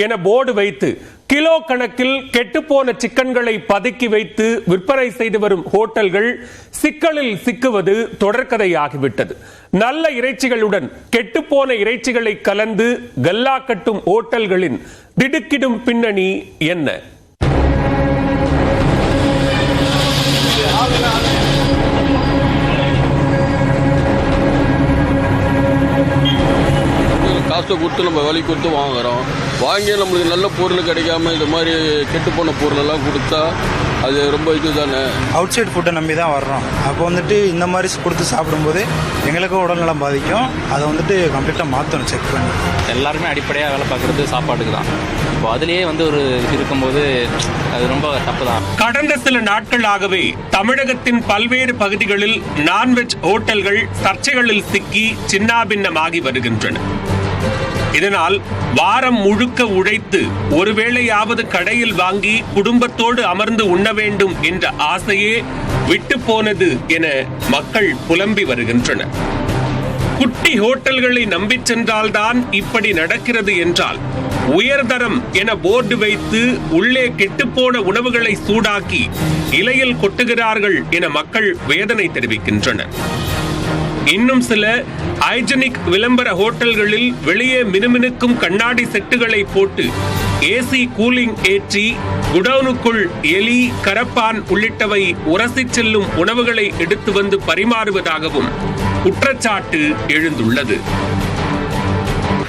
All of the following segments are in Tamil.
என போர்டு வைத்து கிலோ கணக்கில் கெட்டுப்போன சிக்கன்களை பதுக்கி வைத்து விற்பனை செய்து வரும் ஹோட்டல்கள் சிக்கலில் சிக்குவது தொடர்கதையாகிவிட்டது. நல்ல இறைச்சிகளுடன் கெட்டுப்போன இறைச்சிகளை கலந்து கல்லா கட்டும் ஹோட்டல்களின் திடுக்கிடும் பின்னணி என்ன? காசை கொடுத்து நம்ம விலை கொடுத்து வாங்குகிறோம். வாங்கி நம்மளுக்கு நல்ல பொருள் கிடைக்காம இந்த மாதிரி கெட்டுப்போன பொருளெல்லாம் கொடுத்தா அது ரொம்ப இது தானே. அவுட் சைட் ஃபுட்டை நம்பி தான் வர்றோம். அப்போ வந்துட்டு இந்த மாதிரி கொடுத்து சாப்பிடும்போது எங்களுக்கும் உடல்நலம் பாதிக்கும். அதை வந்துட்டு கம்ப்ளீட்டாக மாற்றணும், செக் பண்ணி. எல்லாருமே அடிப்படையாக வேலை பார்க்குறது சாப்பாட்டுக்கு தான். இப்போ அதுலேயே ஒரு இருக்கும்போது அது ரொம்ப தப்பு தான். கடந்த சில நாட்களாகவே தமிழகத்தின் பல்வேறு பகுதிகளில் நான்வெஜ் ஹோட்டல்கள் சர்ச்சைகளில் சிக்கி சின்னாபின்னமாகி வருகின்றன. இதனால் வாரம் முழுக்க உழைத்து ஒருவேளையாவது கடையில் வாங்கி குடும்பத்தோடு அமர்ந்து உண்ண வேண்டும் என்ற ஆசையே விட்டு போனது என மக்கள் புலம்பி வருகின்றனர். குட்டி ஹோட்டல்களை நம்பி சென்றால்தான் இப்படி நடக்கிறது என்றால், உயர்தரம் என போர்டு வைத்து உள்ளே கெட்டுப்போன உணவுகளை சூடாக்கி இலையில் கொட்டுகிறார்கள் என மக்கள் வேதனை தெரிவிக்கின்றனர். இன்னும் சில ஹைஜெனிக் விளம்பர ஹோட்டல்களில் வெளியே மினுமினுக்கும் கண்ணாடி செட்டுகளை போட்டு ஏசி கூலிங் ஏற்றி குடவுனுக்குள் எலி, கரப்பான் உள்ளிட்டவை உரசி செல்லும் உணவுகளை எடுத்து வந்து பரிமாறுவதாகவும் குற்றச்சாட்டு எழுந்துள்ளது.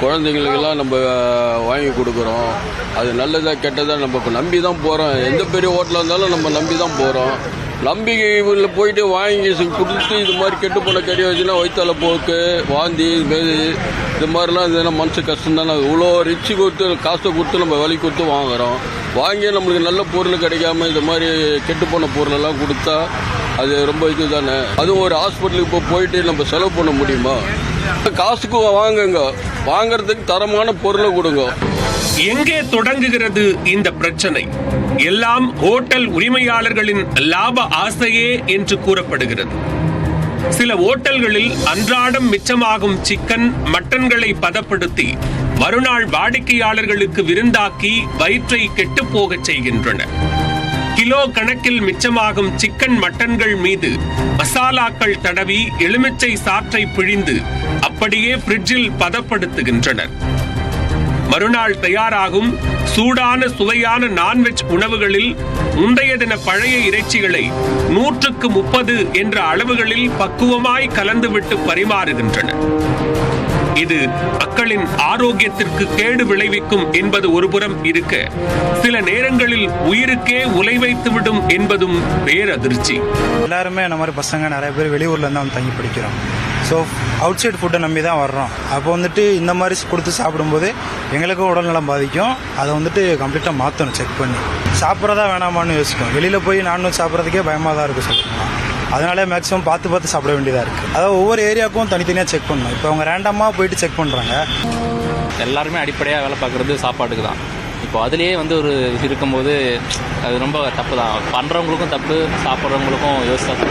குழந்தைங்களுக்கெல்லாம் நம்ம வாங்கி கொடுக்குறோம். அது நல்லதா கெட்டதா நம்ம நம்பி தான் போகிறோம். எந்த பெரிய ஹோட்டலாக இருந்தாலும் நம்ம நம்பி தான் போகிறோம். நம்பிக்கையில் போயிட்டு வாங்கி கொடுத்து இது மாதிரி கெட்டு போன கறி வச்சுன்னா வயிற்றால போக்கு, வாந்தி, இது மாதிரிலாம் இதுனா மனசு கஷ்டம் தானே. இவ்வளோ ரிச்சு கொடுத்து காசை கொடுத்து நம்ம விலை கொடுத்து வாங்குகிறோம். வாங்கி நம்மளுக்கு நல்ல பொருள் கிடைக்காம இது மாதிரி கெட்டு போன பொருளெல்லாம் கொடுத்தா அது ரொம்ப இது தானே. அதுவும் ஒரு ஹாஸ்பிட்டலுக்கு இப்போ போயிட்டு நம்ம செலவு பண்ண முடியுமா? காசுக்கு வாங்குங்க, வாங்கறதுக்கு தரமான பொருளை கொடுங்க. எங்கே தொடங்குகிறது இந்த பிரச்சனை? எல்லாம் ஹோட்டல் உரிமையாளர்களின் லாப ஆசையே என்று கூறப்படுகிறது. சில ஹோட்டல்களில் அன்றாடம் மிச்சமாகும் சிக்கன், மட்டன்களை பதப்படுத்தி மறுநாள் வாடிக்கையாளர்களுக்கு விருந்தாக்கி வயிற்றை கெட்டுப்போகச் செய்கின்றனர். கிலோ கணக்கில் மிச்சமாகும் சிக்கன், மட்டன்கள் மீது மசாலாக்கள் தடவி எலுமிச்சை சாற்றை பிழிந்து அப்படியே பிரிட்ஜில் பதப்படுத்துகின்றனர். மறுநாள் தயாராகும் சூடான சுவையான நான்வெஜ் உணவுகளில் முந்தைய தின பழைய இறைச்சிகளை 130 என்ற அளவுகளில் பக்குவமாய் கலந்துவிட்டு பரிமாறுகின்றனர். இது மக்களின் ஆரோக்கியத்திற்கு கேடு விளைவிக்கும் என்பது ஒருபுறம் இருக்க, சில நேரங்களில் உயிருக்கே உலை வைத்துவிடும் என்பதும் பேரதிர்ச்சி. எல்லாருமே இந்த மாதிரி பசங்க நிறைய பேர் வெளியூர்ல இருந்தால் தங்கி படிக்கிறோம். ஸோ அவுட் சைட் ஃபுட்டை நம்பி தான் வர்றோம். அப்போ வந்துட்டு இந்த மாதிரி கொடுத்து சாப்பிடும்போது எங்களுக்கும் உடல்நலம் பாதிக்கும். அதை வந்துட்டு கம்ப்ளீட்டாக மாற்றணும், செக் பண்ணி. சாப்பிட்றதா வேணாமான்னு யோசிக்கும். வெளியில் போய் நான்வெஜ் சாப்பிட்றதுக்கே பயமாக தான் இருக்குது சொல்லணும்னா. அதனாலே மேக்ஸிமம் பார்த்து சாப்பிட வேண்டியதாக இருக்குது. அதாவது ஒவ்வொரு ஏரியாவுக்கும் தனித்தனியாக செக் பண்ணணும். இப்போ அவங்க ரேண்டமாக போயிட்டு செக் பண்ணுறாங்க. எல்லாருமே அடிப்படையாக வேலை பார்க்குறது சாப்பாட்டுக்கு தான். இப்போ அதுலேயே ஒரு இருக்கும்போது அது ரொம்ப தப்பு தான். பண்ணுறவங்களுக்கும் தப்பு, சாப்பிட்றவங்களுக்கும் யோசிச்சா.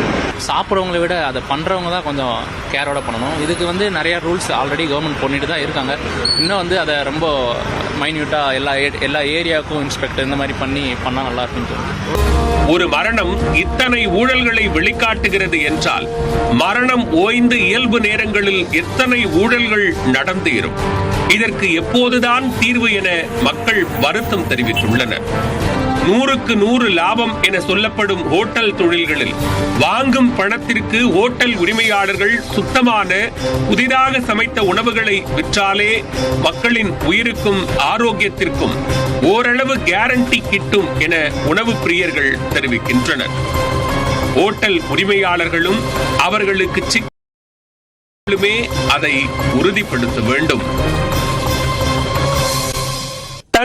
சாப்பிட்றவங்கள விட அதை பண்ணுறவங்க தான் கொஞ்சம் கேரோட பண்ணணும். இதுக்கு நிறையா ரூல்ஸ் ஆல்ரெடி கவர்மெண்ட் பண்ணிட்டு தான் இருக்காங்க. இன்னும் அதை ரொம்ப மைன்யூட்டாக எல்லா ஏரியாவுக்கும் இன்ஸ்பெக்டர் இந்த மாதிரி பண்ணால் நல்லா இருக்குன்னு தோணும். ஒரு மரணம் இத்தனை ஊழல்களை வெளிக்காட்டுகிறது என்றால், மரணம் ஓய்ந்து இயல்பு நேரங்களில் எத்தனை ஊழல்கள் நடந்தேறும். இதற்கு எப்போதுதான் தீர்வு என மக்கள் வருத்தம் தெரிவித்துள்ளனர். 100க்கு 100 லாபம் என சொல்லப்படும் ஹோட்டல் தொழில்களில் வாங்கும் பணத்திற்கு ஹோட்டல் உரிமையாளர்கள் சுத்தமான புதிதாக சமைத்த உணவுகளை விற்றாலே மக்களின் உயிருக்கும் ஆரோக்கியத்திற்கும் ஓரளவு கேரண்டி கிட்டும் என உணவு பிரியர்கள் தெரிவிக்கின்றனர். ஹோட்டல் உரிமையாளர்களும் அவர்களுக்கு அதை உறுதிப்படுத்த வேண்டும்.